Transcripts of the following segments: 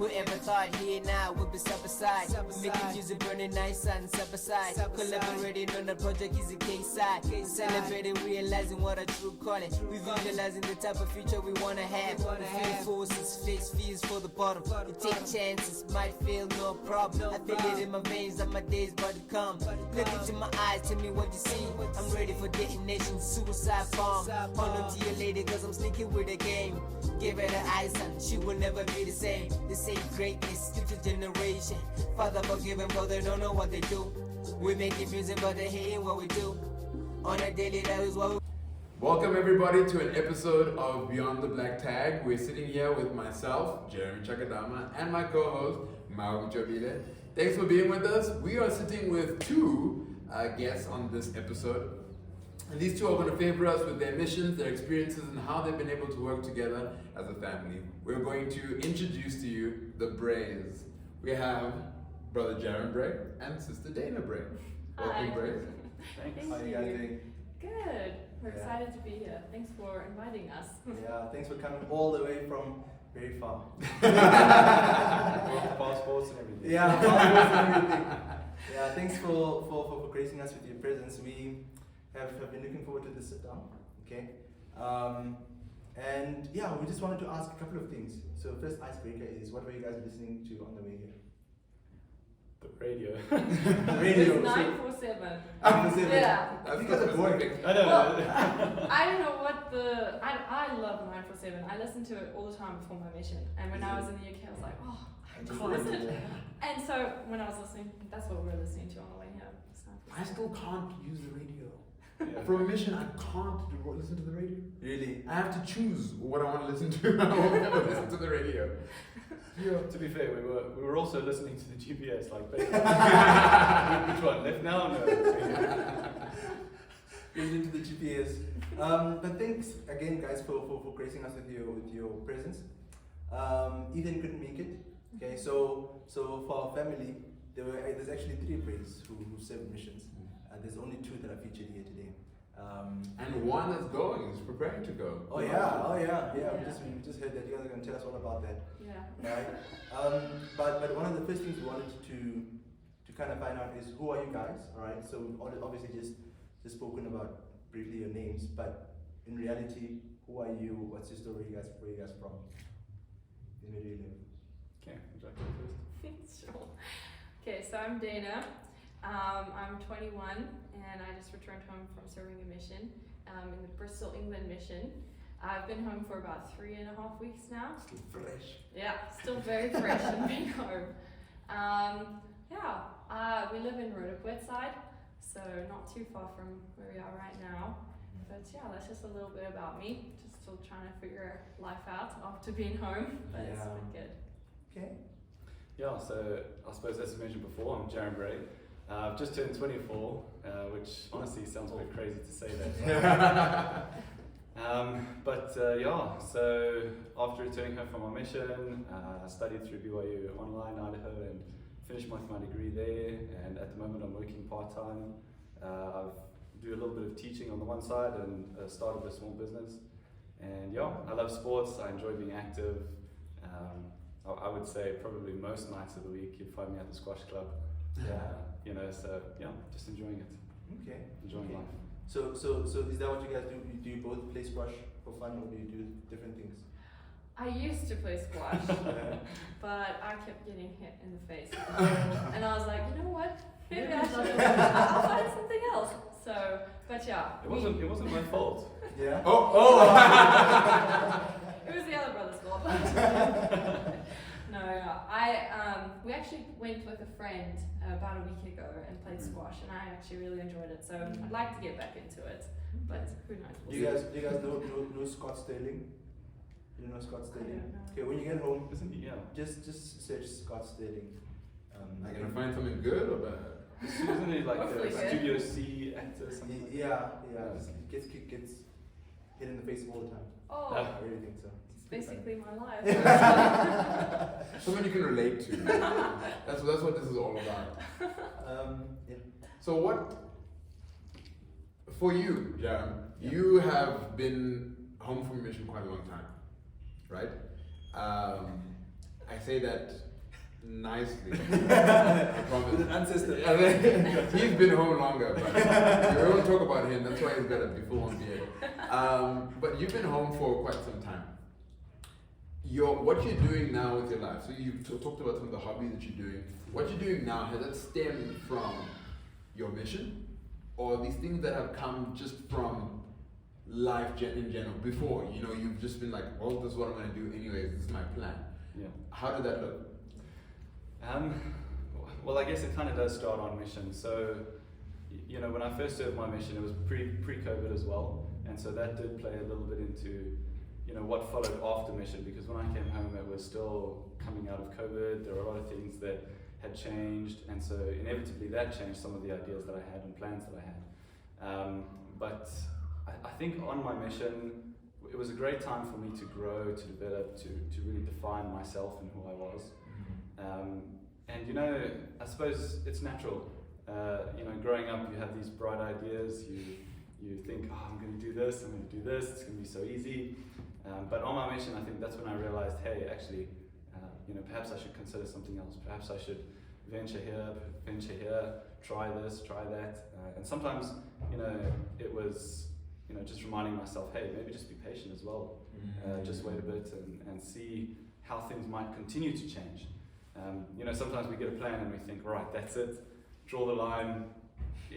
Whoever thought here now would be side by side. Making music burning nice and side by side. Collaborating on the project is a case side. Celebrating, realizing what a true calling. We visualizing the type of future we wanna have. We feel forces, face fears for the bottom. We take chances, might fail, no problem. I feel it in my veins that my day's about to come. Look into my eyes, tell me what you see. I'm ready for detonation, suicide bomb. Hold on to your lady, cause I'm sneaking with the game. Give her the ice and she will never be the same. They say greatness, future generation. Father forgive them, but they don't know what they do. We making music, but they hating what we do. On a daily, that is what we Welcome everybody to an episode of Beyond the Black Tag. We're sitting here with myself, Jarom and my co-host, Mao Mchovile. Thanks for being with us. We are sitting with two guests on this episode. And these two are going to favor us with their missions, their experiences, and how they've been able to work together as a family. We're going to introduce to you the Brays. We have Brother Jarom Bray and Sister Daena Bray. Welcome, Hi. Brays. Thanks. How are you guys doing? Good. We're Yeah. excited to be here. Thanks for inviting us. Yeah, thanks for coming all the way from very far. Passports and everything. Yeah, passports and everything. Yeah, thanks for gracing us with your presence. We have been looking forward to this sit down. Okay. And yeah, we just wanted to ask a couple of things. So first icebreaker is, what were you guys listening to on the way here? The radio. Radio. It's 947. Yeah. That's You guys are boring. I don't Well, know. I don't know what the. I love 947. I listen to it all the time before my mission. And when I was in the UK, I was like, oh, I Just can't listen. listen. And so when I was listening, that's what we were listening to on the way here. It's I 947. still can't use the radio. Yeah. For a mission, I can't listen to the radio. Really? I have to choose what I want to listen to. I won't ever listen to the radio. To be fair, we were also listening to the GPS, like which one? Left now? No. Listening to the GPS. But thanks again, guys, for gracing us with your presence. Ethan couldn't make it. Okay, so for our family, there's actually 3 Brays who served missions. There's only 2 that are featured here today. And one that's going, is preparing to go. Oh yeah. Yeah. We just heard that. You guys are gonna tell us all about that, Yeah. right? But one of the first things we wanted to kind of find out is, who are you guys? All right. So we've obviously just spoken about briefly your names, but in reality, who are you? What's your story? Where you guys from? Where do you live? Okay, would you like to go first? Sure. Okay, so I'm Daena. I'm 21 and I just returned home from serving a mission in the Bristol, England mission. I've been home for about 3.5 weeks now. Still fresh. Yeah, still very fresh and being home. We live in Rhodopwet side, so not too far from where we are right now. But yeah, that's just a little bit about me. Just still trying to figure life out after being home, but it's Yeah. been good. Okay. Yeah, so I suppose as I mentioned before, I'm Jarom Bray. I've just turned 24, which honestly sounds a bit crazy to say that. So after returning home from my mission, I studied through BYU online Idaho and finished my degree there. And at the moment, I'm working part-time. I do a little bit of teaching on the one side and started a small business. And yeah, I love sports. I enjoy being active. I would say probably most nights of the week you'd find me at the squash club. Just enjoying it. Okay. Enjoying Okay. life. So is that what you guys do? Do you both play squash for fun, or do you do different things? I used to play squash, but I kept getting hit in the face. And I was like, you know what? Maybe I should. I'll find something else. So, but yeah. It wasn't my fault. Yeah. Oh! It was the other brother's fault. No, we actually went with a friend about a week ago and played squash, and I actually really enjoyed it. So I'd like to get back into it, but who knows? Do you guys know Scott Sterling? You know Scott I Sterling? don't know. Okay, when you get home, Isn't he? Yeah. just search Scott Sterling. Am I gonna find something good or bad? Isn't he like Hopefully the good. Studio C actor or something? Yeah. Just gets hit in the face all the time. Oh, I really think so. it's basically my life. Someone you can relate to. That's what this is all about. Yeah. So what, for you, Jarom, you have been home from mission quite a long time, right? I say that nicely. I promise. With an ancestor. He's been home longer, but we won't talk about him. That's why he's got a before beard. But you've been home for quite some time. What you're doing now with your life, so you talked about some of the hobbies that you're doing. What you're doing now, has that stemmed from your mission? Or these things that have come just from life in general? Before, you've just been like, well, this is what I'm going to do anyways, this is my plan. Yeah. How did that look? Well, I guess it kind of does start on mission. So, when I first served my mission, it was pre-COVID as well. And so that did play a little bit into what followed after mission, because when I came home it was still coming out of COVID. There were a lot of things that had changed, and so inevitably that changed some of the ideas that I had and plans that I had. But I think on my mission it was a great time for me to grow, to develop, to really define myself and who I was. And I suppose it's natural. Growing up you have these bright ideas, you think, oh, I'm going to do this, it's going to be so easy. But on my mission, I think that's when I realized, hey, actually, perhaps I should consider something else. Perhaps I should venture here, try this, try that. And sometimes, it was, just reminding myself, hey, maybe just be patient as well. Just wait a bit and see how things might continue to change. Sometimes we get a plan and we think, right, that's it, draw the line,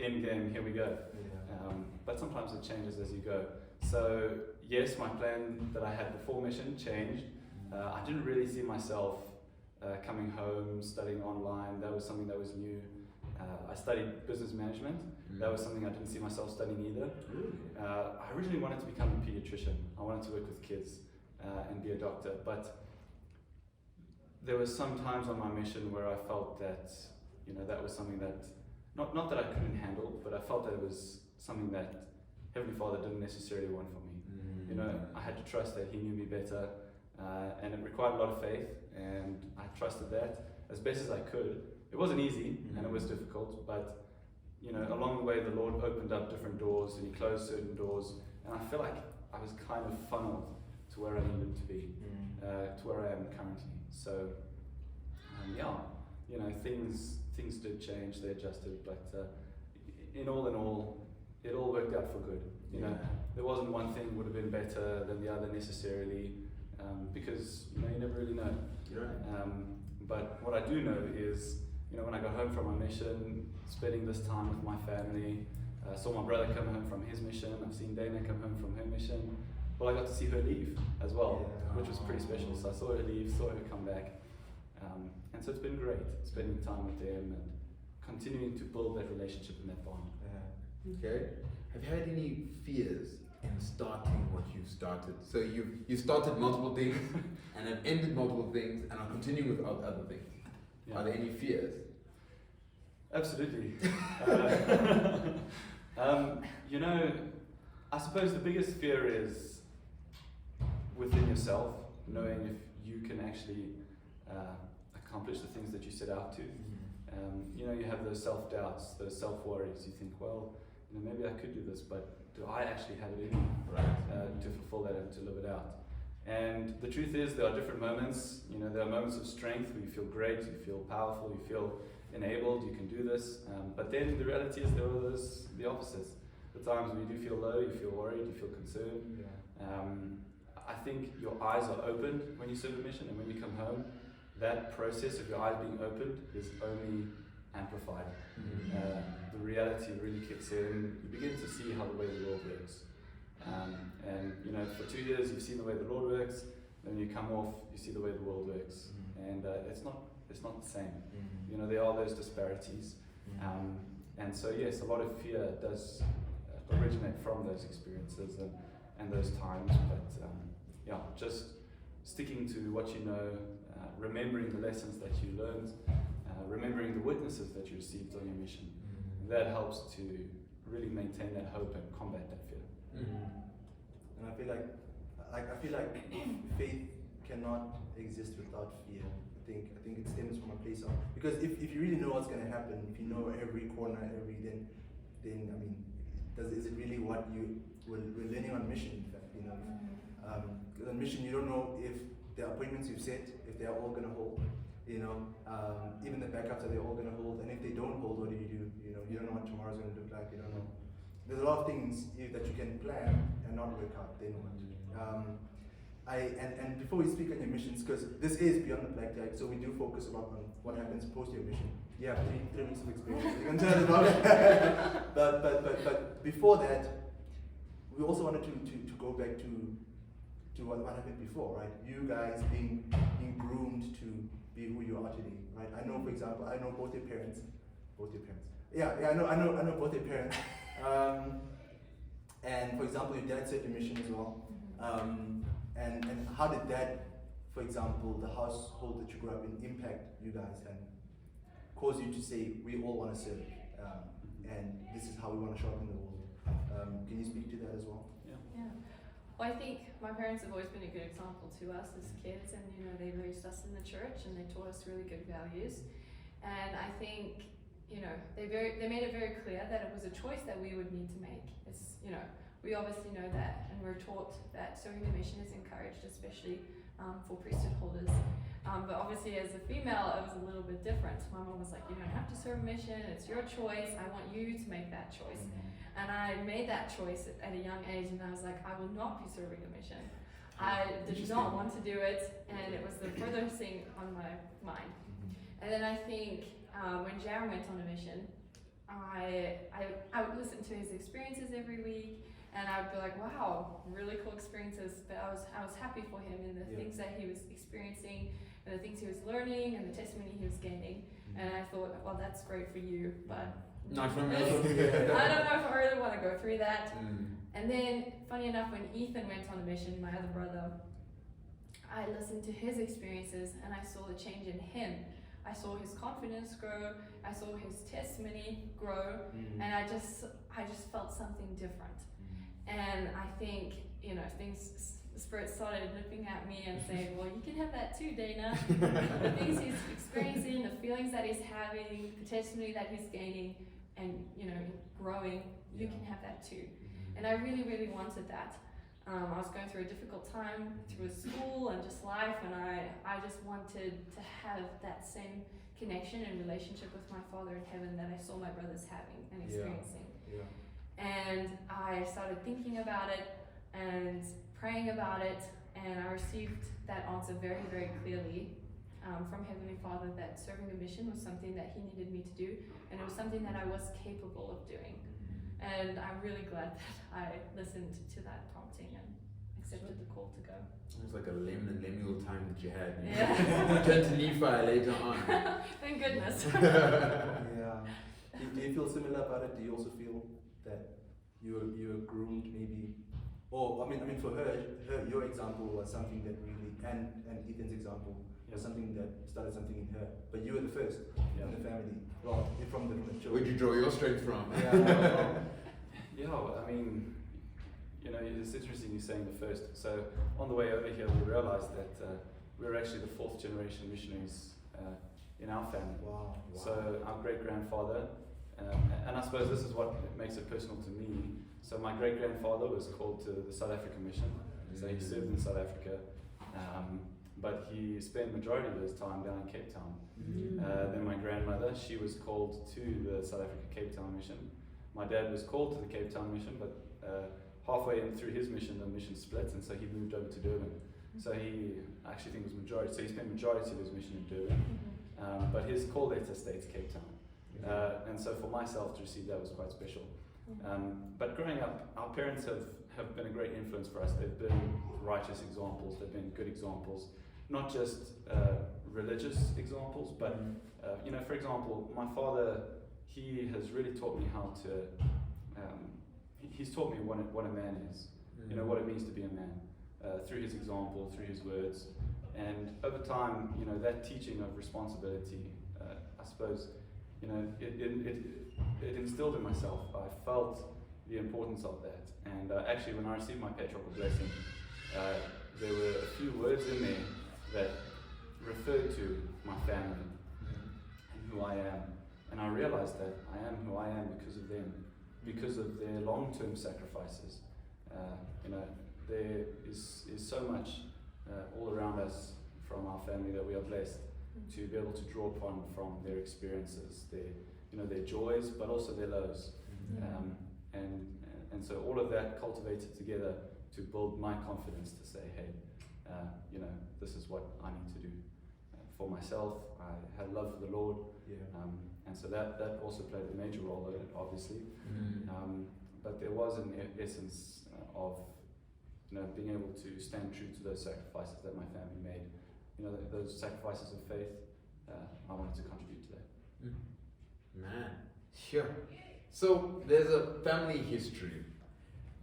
end game, here we go. But sometimes it changes as you go. So yes, my plan that I had before mission changed. I didn't really see myself coming home, studying online. That was something that was new. I studied business management. That was something I didn't see myself studying either. I originally wanted to become a pediatrician. I wanted to work with kids and be a doctor. But there was some times on my mission where I felt that, that was something that, not that I couldn't handle, but I felt that it was something that Heavenly Father didn't necessarily want for me. I had to trust that He knew me better, and it required a lot of faith, and I trusted that as best as I could. It wasn't easy, and it was difficult, but along the way the Lord opened up different doors, and He closed certain doors, and I feel like I was kind of funneled to where I needed to be, to where I am currently. So, things did change, they adjusted, but in all, it all worked out for good. There wasn't one thing would have been better than the other necessarily, because you never really know. But what I do know is, when I got home from my mission, spending this time with my family, saw my brother come home from his mission, I've seen Daena come home from her mission. Well, I got to see her leave as well, which was pretty special. So I saw her leave, saw her come back, and so it's been great spending time with them and continuing to build that relationship and that bond. Okay. Have you had any fears in starting what you've started? So you started multiple things and have ended multiple things and are continuing with other things. Are there any fears? Absolutely. I suppose the biggest fear is within yourself, knowing if you can actually accomplish the things that you set out to. You have those self-doubts, those self-worries. You think, well, maybe I could do this, but do I actually have it in me to fulfill that and to live it out? And the truth is, there are different moments. There are moments of strength where you feel great, you feel powerful, you feel enabled, you can do this. But then the reality is there are the opposites. The times when you do feel low, you feel worried, you feel concerned. I think your eyes are opened when you serve a mission, and when you come home, that process of your eyes being opened is only amplified. The reality really kicks in. You begin to see how the way the Lord works. And for 2 years you've seen the way the Lord works, then you come off, you see the way the world works. And it's not the same. There are those disparities. And so yes, a lot of fear does originate from those experiences and those times, but just sticking to what you know, remembering the lessons that you learned, remembering the witnesses that you received on your mission. That helps to really maintain that hope and combat that fear. And I feel like faith cannot exist without fear. I think it stems from a place of, because if you really know what's going to happen, if you know every corner, then I mean, is it really what we're learning on mission? In fact, because on mission you don't know if the appointments you've set, if they are all going to hold, you know, even the backups, are they all going to hold? And if they don't hold, what do? You know, you don't know what tomorrow's going to look like. You don't know. There's a lot of things that you can plan and not work out. Then what? And before we speak on your missions, because this is beyond the black tag, so we do focus a lot on what happens post your mission. You have three weeks of experience. You can tell us about it. but before that, we also wanted to go back to what happened before, right? You guys being groomed to be who you are today, right? I know, for example, I know both your parents. Yeah, I know both your parents. And for example, your dad set your mission as well. And how did that, for example, the household that you grew up in, impact you guys and cause you to say, we all want to serve, and this is how we want to show up in the world? Can you speak to that as well? Yeah. Well, I think my parents have always been a good example to us as kids, and you know, they raised us in the church and they taught us really good values. And I think, you know, they made it very clear that it was a choice that we would need to make. It's, you know, we obviously know that, and we're taught that serving the mission is encouraged, especially for priesthood holders. But obviously as a female, it was a little bit different. My mom was like, you don't have to serve a mission, it's your choice, I want you to make that choice. And I made that choice at a young age, and I was like, I will not be serving a mission. I did not want to do it, and it was the furthest thing on my mind. And then I think when Jarom went on a mission, I would listen to his experiences every week, and I would be like, wow, really cool experiences. But I was happy for him in the things that he was experiencing, and the things he was learning, and the testimony he was gaining. And I thought, well, that's great for you, but not for me. I don't know if I really want to go through that. And then, funny enough, when Ethan went on a mission, my other brother, I listened to his experiences and I saw the change in him. I saw his confidence grow, I saw his testimony grow, and I just felt something different. And I think, you know, the Spirit started looking at me and saying, well, you can have that too, Daena. The things he's experiencing, the feelings that he's having, the testimony that he's gaining, and, you know, growing, you can have that too. And I really, really wanted that. I was going through a difficult time through school and just life, and I just wanted to have that same connection and relationship with my Father in heaven that I saw my brothers having and experiencing. And I started thinking about it and praying about it, and I received that answer very, very clearly from Heavenly Father, that serving a mission was something that He needed me to do, and it was something that I was capable of doing. And I'm really glad that I listened to that prompting and accepted the call to go. It was like a Laman and Lemuel time that you had. Yeah. You turned to Nephi later on. Thank goodness. Yeah. Do you feel similar about it? Do you also feel that you were groomed maybe? Or I mean for her, your example was something that really, and Ethan's example was something that started something in her. But you were the first in the family. Well, from the children. Where'd you draw your strength from? Yeah, well, I mean, you know, it's interesting you saying the first. So on the way over here, we realized that we're actually the fourth generation missionaries in our family. Wow. So our great-grandfather, and I suppose this is what makes it personal to me. So my great-grandfather was called to the South African mission. So he served in South Africa, but he spent the majority of his time down in Cape Town. Then my grandmother, she was called to the South Africa Cape Town mission. My dad was called to the Cape Town mission, but halfway in through his mission, the mission split, and so he moved over to Durban. So he, I actually think it was majority, so he spent majority of his mission in Durban, but his call letter states Cape Town. And so for myself to receive that was quite special. But growing up, our parents have been a great influence for us. They've been righteous examples, they've been good examples, not just religious examples, but you know, for example, my father, he has really taught me how to, he's taught me what a man is, you know, what it means to be a man, through his example, through his words. And over time, you know, that teaching of responsibility, I suppose, you know, it instilled in myself. I felt the importance of that. And actually, when I received my patriarchal blessing, there were a few words in there that referred to my family and who I am. And I realized that I am who I am because of them, because of their long-term sacrifices. You know, there is so much all around us from our family that we are blessed to be able to draw upon from their experiences, their joys, but also their lows. And so all of that cultivated together to build my confidence to say, hey, this is what I need to do for myself. I had love for the Lord, and so that also played a major role in it, obviously. But there was an essence of being able to stand true to those sacrifices that my family made. Those sacrifices of faith. I wanted to contribute to that. Man, sure. So there's a family history.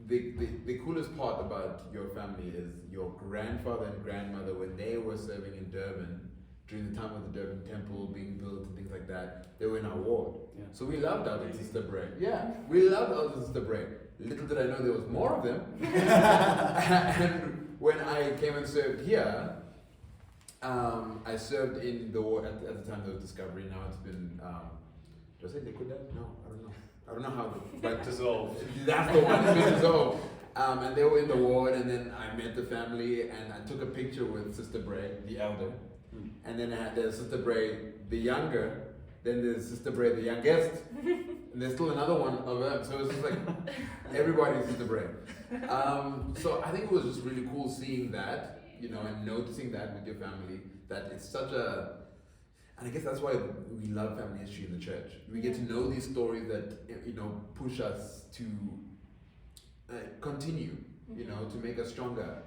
The coolest part about your family is your grandfather and grandmother, when they were serving in Durban, during the time of the Durban temple being built and things like that, they were in our ward. Yeah. So we loved Elder Sister Bray. Yeah, we loved Elder Sister Bray. Little did I know there was more of them. And when I came and served here, I served in the ward at the time there was Discovery. Now it's been, did I say Liquidate? No, I don't know. I don't know how, but Dissolved. That's the one, it's been dissolved. And they were in the ward, and then I met the family, and I took a picture with Sister Bray, the elder. And then I had there's Sister Bray, the younger, then there's Sister Bray, the youngest, and there's still another one of them. So it's just like, everybody's Sister Bray. So I think it was just really cool seeing that, and noticing that with your family, that it's such a, and I guess that's why we love family history in the church. We get to know these stories that, push us to continue, to make us stronger.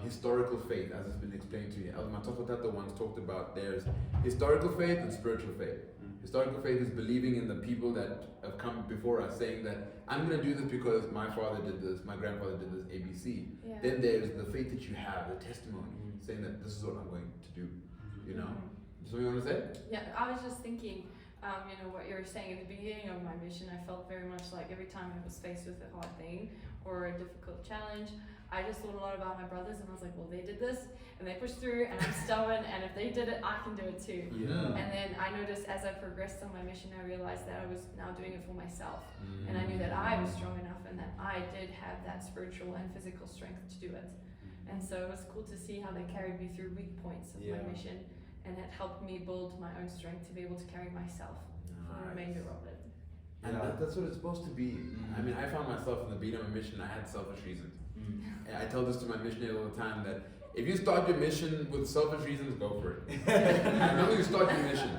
Historical faith, as has been explained to you. Elder Matofotata once talked about there's historical faith and spiritual faith. Historical faith is believing in the people that have come before us, saying that I'm going to do this because my father did this, my grandfather did this, ABC. Yeah. Then there's the faith that you have, the testimony, saying that this is what I'm going to do. Something you want to say? Yeah, I was just thinking, what you were saying at the beginning of my mission, I felt very much like every time I was faced with a hard thing or a difficult challenge, I just thought a lot about my brothers, and I was like, well, they did this, and they pushed through, and I'm stubborn, and if they did it, I can do it too. Yeah. And then I noticed as I progressed on my mission, I realized that I was now doing it for myself. And I knew that I was strong enough, and that I did have that spiritual and physical strength to do it. And so it was cool to see how they carried me through weak points of my mission, and it helped me build my own strength to be able to carry myself for the remainder of it. And that's what it's supposed to be. I mean, I found myself in the beginning of my mission, I had selfish reasons. And I tell this to my missionaries all the time, that if you start your mission with selfish reasons, go for it. As long as you start your mission.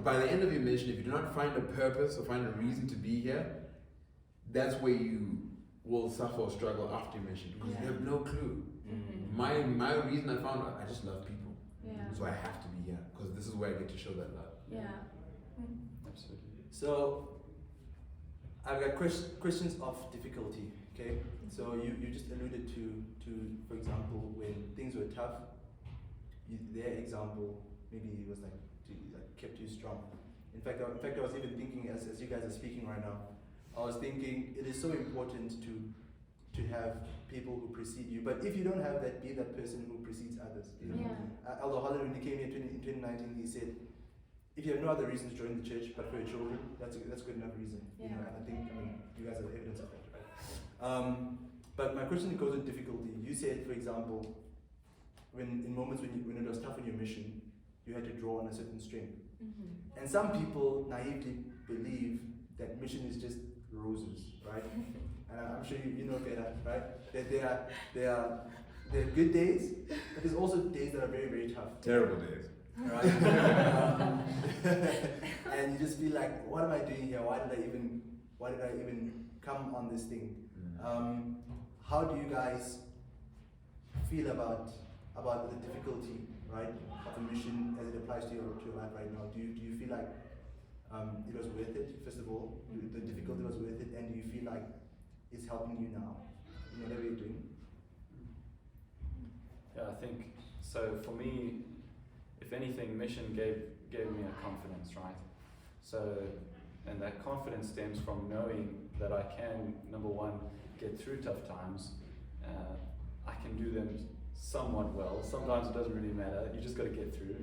By the end of your mission, if you do not find a purpose or find a reason to be here, that's where you will suffer or struggle after your mission, because you have no clue. My reason I found, I just love people. So I have to be here, because this is where I get to show that love. Absolutely. So I've got questions of difficulty. Okay, so you just alluded to for example, when things were tough, their example maybe was like kept you strong. In fact, I was even thinking as you guys are speaking right now, I was thinking it is so important to have people who precede you. But if you don't have that, be that person who precedes others. Elder Holland, when he came here in 2019, he said, if you have no other reason to join the church but for your children, that's good enough reason. And I think you guys are the evidence of that, right? But my question goes with difficulty. You said, for example, in moments when it was tough in your mission, you had to draw on a certain strength. And some people naively believe that mission is just roses, right? And I'm sure you know better, right? That there are good days, but there's also days that are very, very tough. Terrible days. Right? And you just feel like, what am I doing here? Why did I even come on this thing? How do you guys feel about the difficulty, right, of the mission as it applies to your life right now? Do you feel like it was worth it? First of all, the difficulty was worth it, and do you feel like it's helping you now in whatever you're doing? Yeah, I think so. For me, if anything, mission gave me a confidence, right? So, and that confidence stems from knowing that I can, number one, get through tough times. I can do them somewhat well. Sometimes it doesn't really matter. You just got to get through.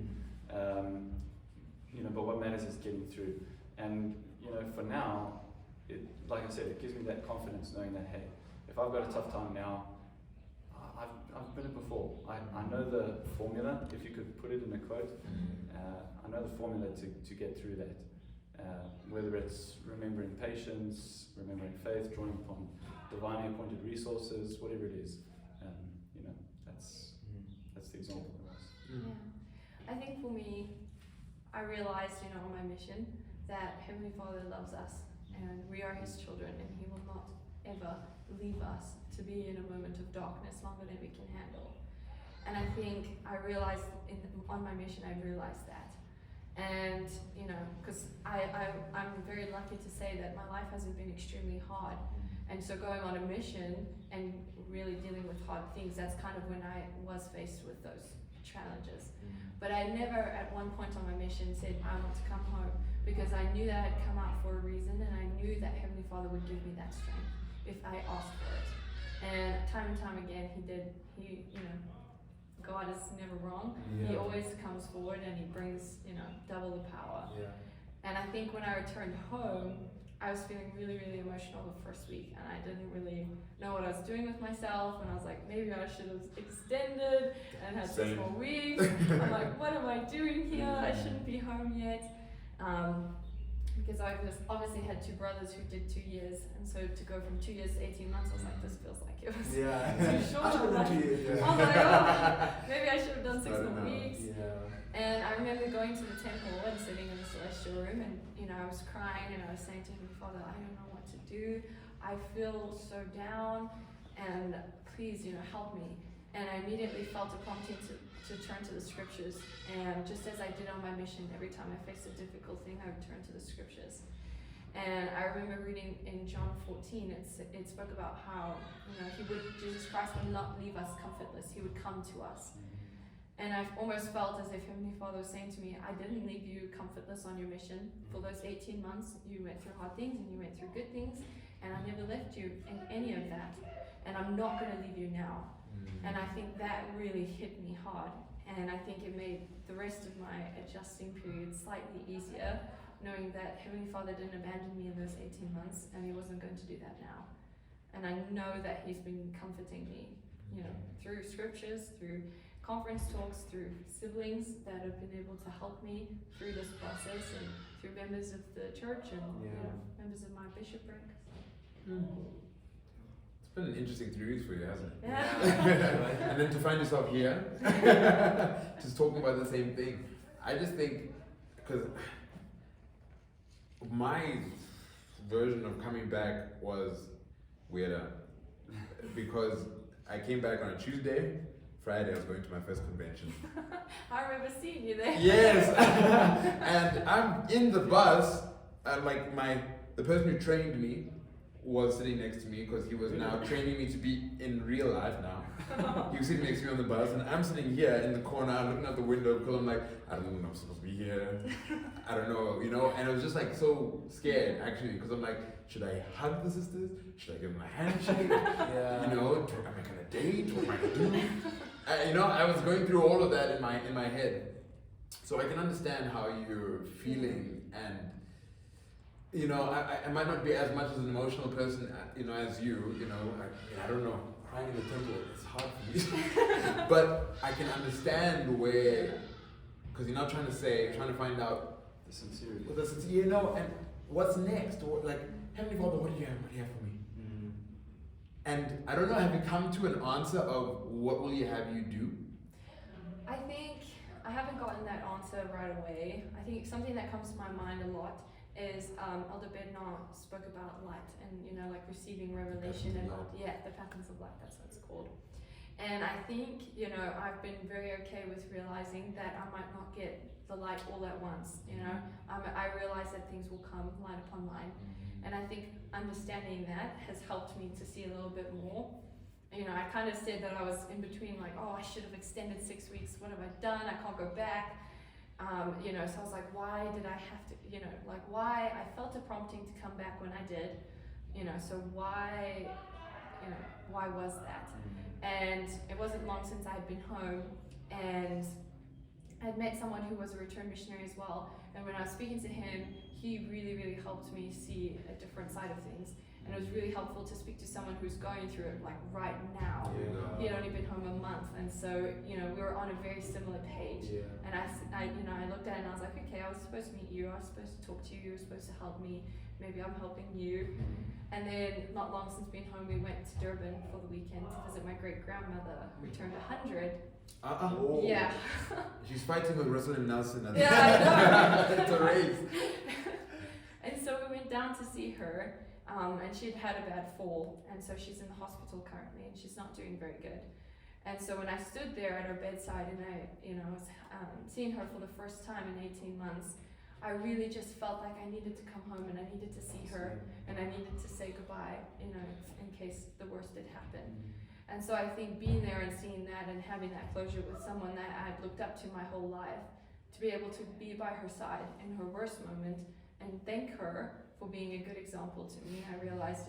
But what matters is getting through. And for now, like I said, it gives me that confidence knowing that, hey, if I've got a tough time now, I've been it before. I know the formula. If you could put it in a quote, I know the formula to get through that. Whether it's remembering patience, remembering faith, drawing upon divinely appointed resources, whatever it is, you know, that's the example for us. Yeah. I think for me, I realized, you know, on my mission that Heavenly Father loves us and we are His children, and He will not ever leave us to be in a moment of darkness longer than we can handle. And I think I realized on my mission, I realized that. And, you know, because I'm very lucky to say that my life hasn't been extremely hard. And so going on a mission and really dealing with hard things, that's kind of when I was faced with those challenges. But I never at one point on my mission said I want to come home, because I knew that I had come out for a reason, and I knew that Heavenly Father would give me that strength if I asked for it. And time again, He did. He, you know, God is never wrong. He always comes forward and He brings, you know, double the power. And I think when I returned home, I was feeling really, really emotional the first week, and I didn't really know what I was doing with myself, and I was like, maybe I should have extended and had 6 more weeks. I'm like, what am I doing here? I shouldn't be home yet. Because I just obviously had 2 brothers who did 2 years, and so to go from 2 years to 18 months, I was like, this feels like it was too short. I should have done 2 years. I was like, oh, maybe I should have done 6 more weeks. And I remember going to the temple and sitting in the celestial room, and you know, I was crying and I was saying to Him, Father, I don't know what to do. I feel so down, and please, you know, help me. And I immediately felt a prompting to turn to the scriptures. And just as I did on my mission, every time I faced a difficult thing, I would turn to the scriptures. And I remember reading in John 14, it spoke about how, you know, Jesus Christ would not leave us comfortless. He would come to us. And I almost felt as if Heavenly Father was saying to me, I didn't leave you comfortless on your mission. For those 18 months, you went through hard things and you went through good things, and I never left you in any of that. And I'm not going to leave you now. And I think that really hit me hard. And I think it made the rest of my adjusting period slightly easier, knowing that Heavenly Father didn't abandon me in those 18 months, and He wasn't going to do that now. And I know that He's been comforting me, you know, through scriptures, through conference talks, through siblings that have been able to help me through this process, and through members of the church and you know, members of my bishopric. It's been an interesting 3 weeks for you, hasn't it? Yeah. And then to find yourself here, just talking about the same thing. I just think, because my version of coming back was weirder, because I came back on a Tuesday. Friday, I was going to my first convention. I remember seeing you there. Yes, and I'm in the bus, and like the person who trained me was sitting next to me, because he was now training me to be in real life now. He was sitting next to me on the bus, and I'm sitting here in the corner looking out the window, because I'm like, I don't know when I'm supposed to be here. I don't know, you know, and I was just like so scared actually, because I'm like, should I hug the sisters? Should I give them a handshake? You know, am I gonna date? What am I gonna do? You know, I was going through all of that in my head. So I can understand how you're feeling, and you know, I might not be as much as an emotional person, you know, as you. You know, I don't know, crying in the temple, it's hard for me. But I can understand where, because you're not trying to find out The sincerity. you know, and what's next, or like, Heavenly Father, what do you have for me? And I don't know, have you come to an answer of what will you have you do? I think I haven't gotten that answer right away. I think something that comes to my mind a lot is Elder Bednar spoke about light, and you know, like receiving revelation and the patterns of light, that's what it's called. And I think, you know, I've been very okay with realizing that I might not get the light all at once, you know. I realize that things will come line upon line. And I think understanding that has helped me to see a little bit more. You know, I kind of said that I was in between, like, oh, I should have extended 6 weeks. What have I done? I can't go back. You know, so I was like, why did I have to, you know, like why? I felt a prompting to come back when I did, you know, so why, you know, why was that? And it wasn't long since I had been home, and I'd met someone who was a return missionary as well. And when I was speaking to him, he really, really helped me see a different side of things. And it was really helpful to speak to someone who's going through it like right now. Yeah. He had only been home a month, and so we were on a very similar page. And I looked at it and I was like, okay, I was supposed to meet you, I was supposed to talk to you, you were supposed to help me, maybe I'm helping you. And then not long since being home, we went to Durban for the weekend to visit my great grandmother who turned 100. Oh. Yeah. She's fighting with Russell and Nelson. Yeah, I know. It's a race. And so we went down to see her, and she'd had a bad fall, and so she's in the hospital currently, and she's not doing very good. And so when I stood there at her bedside and I was seeing her for the first time in 18 months, I really just felt like I needed to come home and I needed to see her and I needed to say goodbye, in case the worst did happen. And so I think being there and seeing that and having that closure with someone that I'd looked up to my whole life, to be able to be by her side in her worst moment and thank her for being a good example to me, I realized,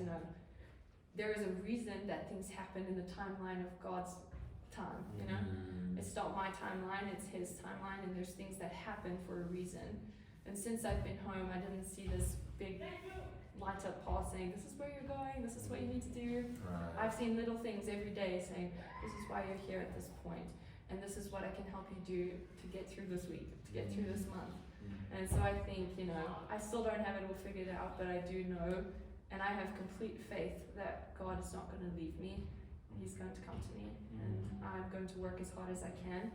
there is a reason that things happen in the timeline of God's time, It's not my timeline, it's his timeline, and there's things that happen for a reason. And since I've been home, I didn't see this big light up path saying, this is where you're going, this is what you need to do. Right. I've seen little things every day saying, this is why you're here at this point, and this is what I can help you do to get through this week, to get through this month. And so I think, I still don't have it all figured out, but I do know, and I have complete faith that God is not going to leave me. He's going to come to me, and I'm going to work as hard as I can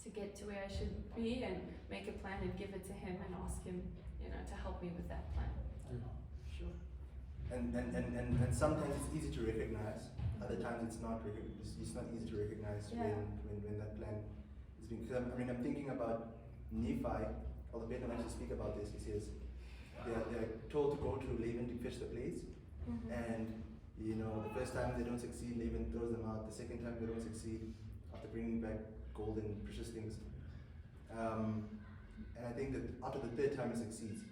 to get to where I should be and make a plan and give it to him and ask him, to help me with that plan. Sure. And sometimes it's easy to recognize. Other times it's not easy to recognize when that plan is being. I'm thinking about Nephi. Although Ben likes to speak about this, he says they're told to go to Laban to fish the plates, and the first time they don't succeed, Laban throws them out. The second time they don't succeed, after bringing back gold and precious things. And I think that after the third time he succeeds.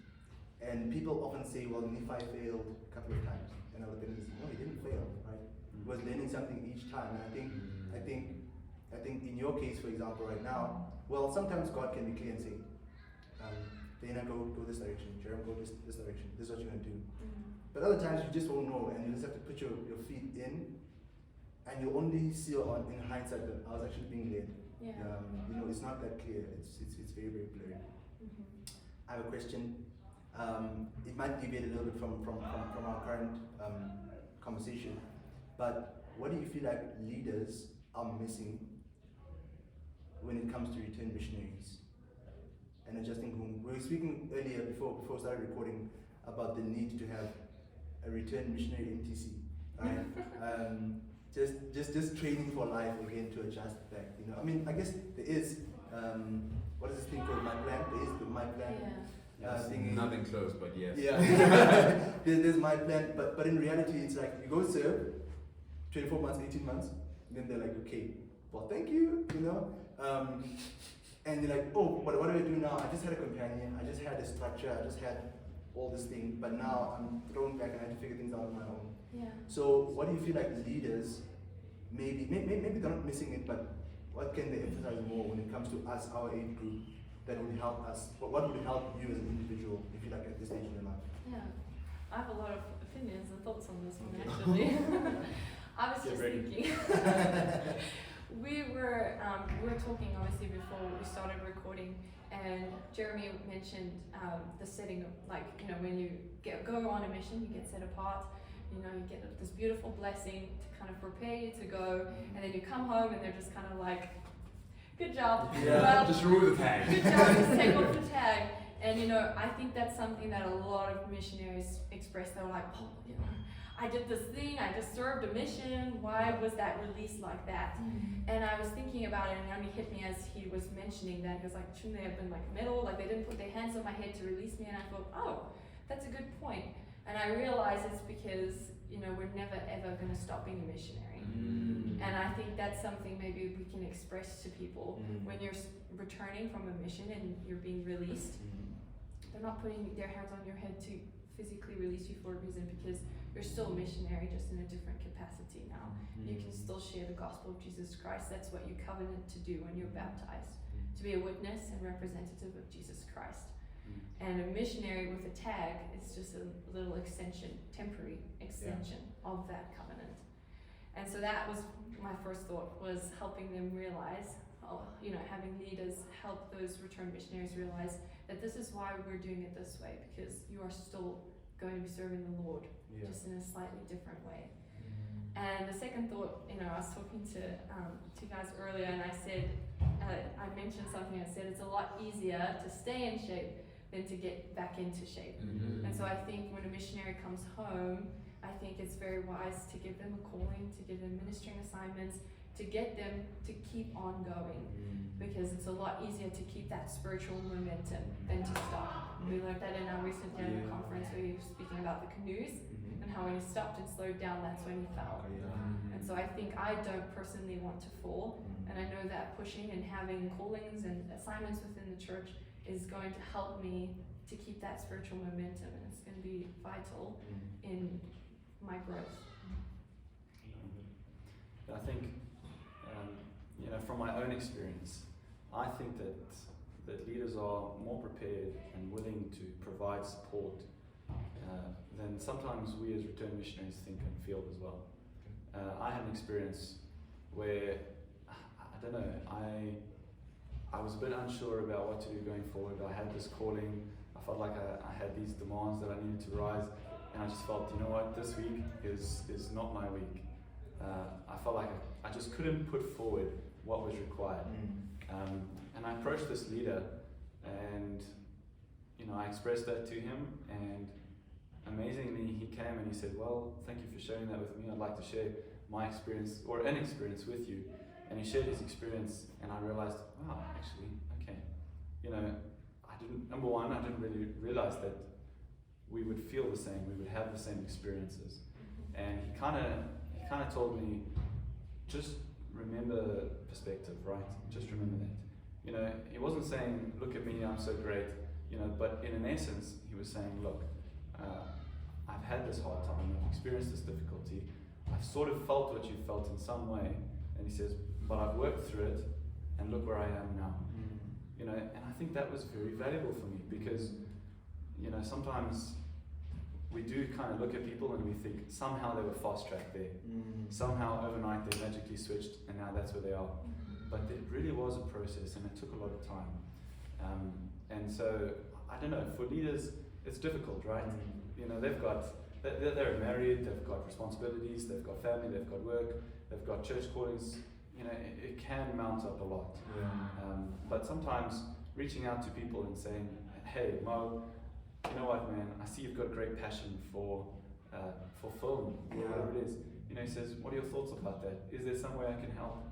And people often say, well, Nephi failed a couple of times. And other things, no, he didn't fail, right? He was learning something each time. And I think in your case, for example, right now, well, sometimes God can be clear and say, Daena, go this direction, Jarom, go this direction, this is what you're going to do. But other times you just won't know, and you just have to put your feet in, and you only see in hindsight that I was actually being led. It's not that clear, it's very, very blurry. I have a question. It might deviate a little bit from our current conversation, but what do you feel like leaders are missing when it comes to return missionaries and adjusting home? We were speaking earlier before we started recording about the need to have a return missionary MTC, right? Just training for life again to adjust back. I guess there is what is this thing called? My plan. There is the my plan. Thing. Nothing close, but yes. Yeah. there's my plan, but in reality, it's like you go serve 24 months, 18 months, and then they're like, okay, well, thank you, and you're like, oh, but what do I do now? I just had a companion, I just had a structure, I just had all this thing, but now I'm thrown back and I have to figure things out on my own. Yeah. So what do you feel like leaders, maybe they're not missing it, but what can they emphasize more when it comes to us, our age group, that would help us? What would help you as an individual, if you like, at this stage in your life? Yeah, I have a lot of opinions and thoughts on this one, actually. I was just thinking. We were talking obviously before we started recording, and Jeremy mentioned the setting of, when you go on a mission, you get set apart. You get this beautiful blessing to kind of prepare you to go, and then you come home and they're just kind of like, good job. Yeah, well, just remove the tag. Good job, just take off the tag. And I think that's something that a lot of missionaries express. They were like, oh, I did this thing, I just served a mission, why was that released like that? And I was thinking about it, and it hit me as he was mentioning that. He was like, shouldn't they have been metal? They didn't put their hands on my head to release me. And I thought, oh, that's a good point. And I realized it's because, we're never ever going to stop being a missionary. And I think that's something maybe we can express to people when you're returning from a mission and you're being released. They're not putting their hands on your head to physically release you for a reason, because you're still a missionary, just in a different capacity now. You can still share the gospel of Jesus Christ. That's what you covenant to do when you're baptized, to be a witness and representative of Jesus Christ. And a missionary with a tag is just a little extension, temporary extension of that covenant. And so that was my first thought, was helping them realize, having leaders help those returned missionaries realize that this is why we're doing it this way, because you are still going to be serving the Lord, just in a slightly different way. And the second thought, I was talking to you guys earlier, and I said, I mentioned something. I said it's a lot easier to stay in shape than to get back into shape. And so I think when a missionary comes home, I think it's very wise to give them a calling, to give them ministering assignments, to get them to keep on going, because it's a lot easier to keep that spiritual momentum than to stop. We learned that in our recent Daniel conference, where he was speaking about the canoes, and how when he stopped and slowed down, that's when he fell. And so I think I don't personally want to fall, and I know that pushing and having callings and assignments within the church is going to help me to keep that spiritual momentum, and it's going to be vital in my growth. I think, from my own experience, I think that leaders are more prepared and willing to provide support than sometimes we as returned missionaries think and feel as well. I had an experience where, I don't know, I was a bit unsure about what to do going forward. I had this calling, I felt like I had these demands that I needed to rise, and I just felt, this week is not my week. I felt like I just couldn't put forward what was required. And I approached this leader, and I expressed that to him, and amazingly he came and he said, well, thank you for sharing that with me. I'd like to share my experience, or an experience, with you. And he shared his experience, and I realized, wow, actually, okay. I didn't really realize that we would feel the same, we would have the same experiences. And he kind of told me, just remember perspective, right? Just remember that. He wasn't saying, look at me, I'm so great, but in an essence, he was saying, look, I've had this hard time, I've experienced this difficulty, I've sort of felt what you felt in some way, and he says, but I've worked through it, and look where I am now. And I think that was very valuable for me, because, sometimes we do kind of look at people and we think somehow they were fast-tracked there. Somehow overnight they magically switched, and now that's where they are. But it really was a process, and it took a lot of time. And so, I don't know, for leaders, it's difficult, right? They're married, they've got responsibilities, they've got family, they've got work, they've got church callings. It can mount up a lot. But sometimes reaching out to people and saying, hey, Mo, you know what, man, I see you've got great passion for film, whatever it is. He says, what are your thoughts about that? Is there some way I can help?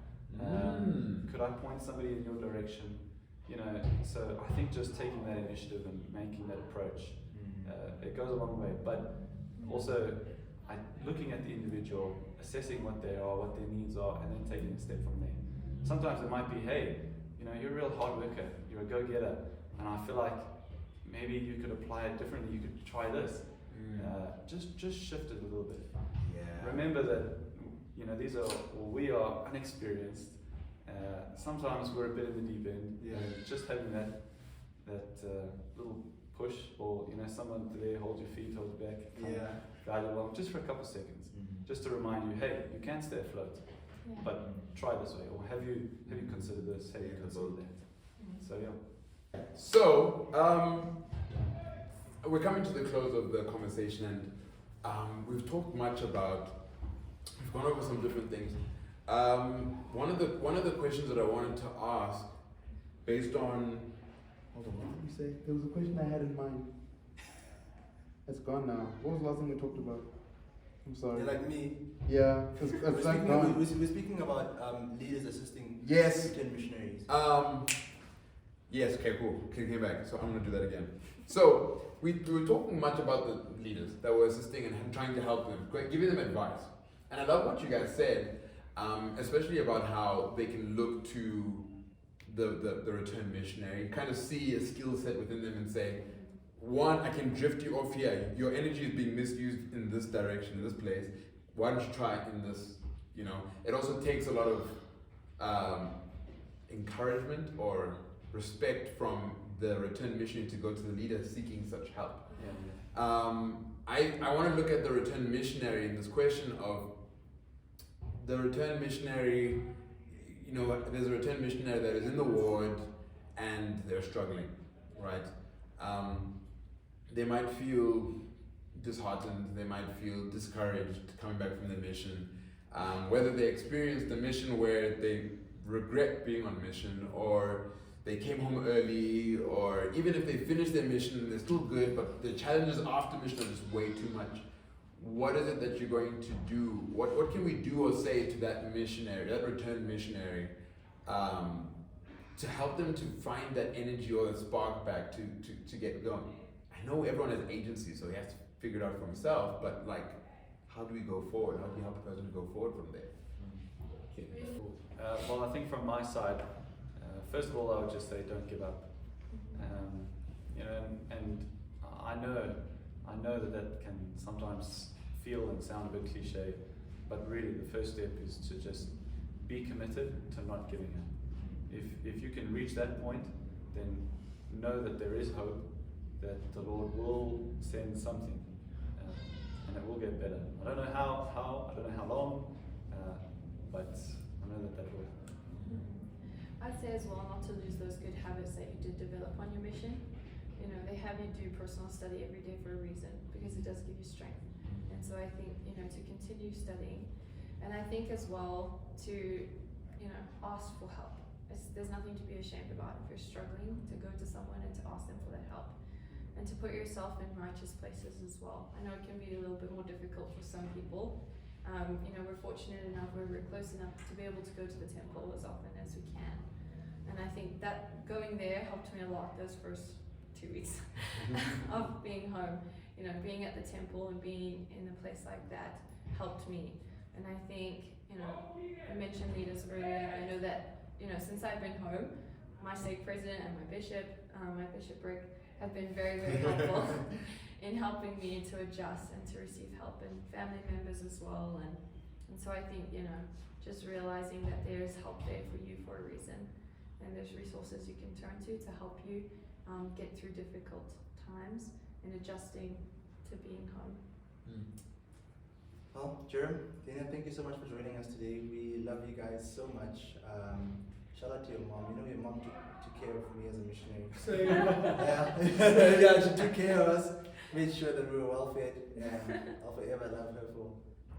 Could I point somebody in your direction? So I think just taking that initiative and making that approach, it goes a long way. But also, looking at the individual, assessing what they are, what their needs are, and then taking a step from there. Sometimes it might be, hey, you're a real hard worker, you're a go-getter, and I feel like maybe you could apply it differently, you could try this. Just shift it a little bit. Remember that, we are unexperienced. Sometimes we're a bit in the deep end. And just having that little push, or someone there hold your feet, hold you back, guide you along, just for a couple seconds, just to remind you, hey, you can stay afloat, but try this way, or have you considered this? Have you considered that? So So we're coming to the close of the conversation, and we've talked much about, we've gone over some different things. One of the questions that I wanted to ask, based on, hold on, what did you say? There was a question I had in mind. It's gone now. What was the last thing we talked about? I'm sorry. You're like me. Yeah, it's like gone. We're speaking about leaders assisting returned missionaries. Yes, okay, cool. Came back, so I'm going to do that again. So, we were talking much about the leaders that were assisting and trying to help them, giving them advice. And I love what you guys said, especially about how they can look to the returned missionary, kind of see a skill set within them and say, one, I can drift you off here. Your energy is being misused in this direction, in this place. Why don't you try in this, It also takes a lot of encouragement or respect from the return missionary to go to the leader seeking such help. Yeah. I want to look at the return missionary in this question of the return missionary. You know, there's a return missionary that is in the ward and they're struggling, right? They might feel disheartened, they might feel discouraged coming back from the mission. Whether they experienced the mission where they regret being on mission, or they came home early, or even if they finished their mission, they're still good, but the challenges after mission are just way too much. What is it that you're going to do? What can we do or say to that missionary, that returned missionary, to help them to find that energy or that spark back to get going? I know everyone has agency, so he has to figure it out for himself, but like, how do we go forward? How do you help a person to go forward from there? Well, I think from my side, first of all, I would just say don't give up. You know, and I know that can sometimes feel and sound a bit cliche, but really the first step is to just be committed to not giving up. If you can reach that point, then know that there is hope, that the Lord will send something, and it will get better. I don't know how, I don't know how long, but I know that will. I'd say as well not to lose those good habits that you did develop on your mission. You know, they have you do personal study every day for a reason, because it does give you strength. And so I think, you know, to continue studying, and I think as well to, you know, ask for help. There's nothing to be ashamed about if you're struggling, to go to someone and to ask them for that help. And to put yourself in righteous places as well. I know it can be a little bit more difficult for some people. You know, we're fortunate enough where we're close enough to be able to go to the temple as often as we can. And I think that going there helped me a lot those first 2 weeks of being home. You know, being at the temple and being in a place like that helped me. And I think, you know, I mentioned leaders earlier. I know that, you know, since I've been home, my stake president and my bishopric, have been very, very helpful in helping me to adjust and to receive help, and family members as well. And so I think, you know, just realizing that there's help there for you for a reason, and there's resources you can turn to help you get through difficult times and adjusting to being home. Well, Jarom, Daena, thank you so much for joining us today. We love you guys so much. Shout out to your mom. You know, your mom took care of me as a missionary. Yeah. Yeah, she took care of us, made sure that we were well fed, and I'll forever love her for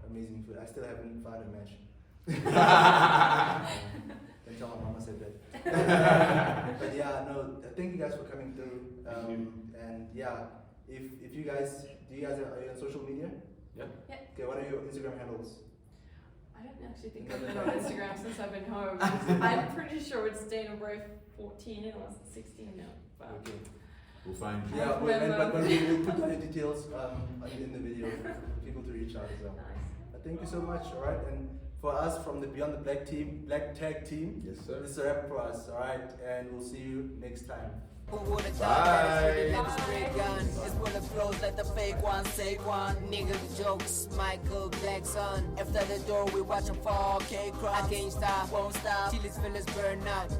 amazing food. I still haven't found a match. Don't tell my mama said that. But yeah, no, thank you guys for coming through. And yeah, if you guys, are you on social media? Yep. Okay, what are your Instagram handles? I don't actually think I've been on Instagram since I've been home. I'm pretty sure it's Daena Bray 14 or 16 now. But Okay. We'll find you. Yeah, but we'll put all the details in the video for people to reach out as well. nice. Thank you so much, alright? And for us from the Beyond the Black Tag team, Yes, sir. this is a wrap for us, alright? And we'll see you next time. Who would've Bye. thought that it's really never straight gun? It's full of flows like the fake one, say one. Nigga the jokes, Michael Blackson. After the door we watch him fall, K-Cross. I can't stop, won't stop, till his feelings burn out.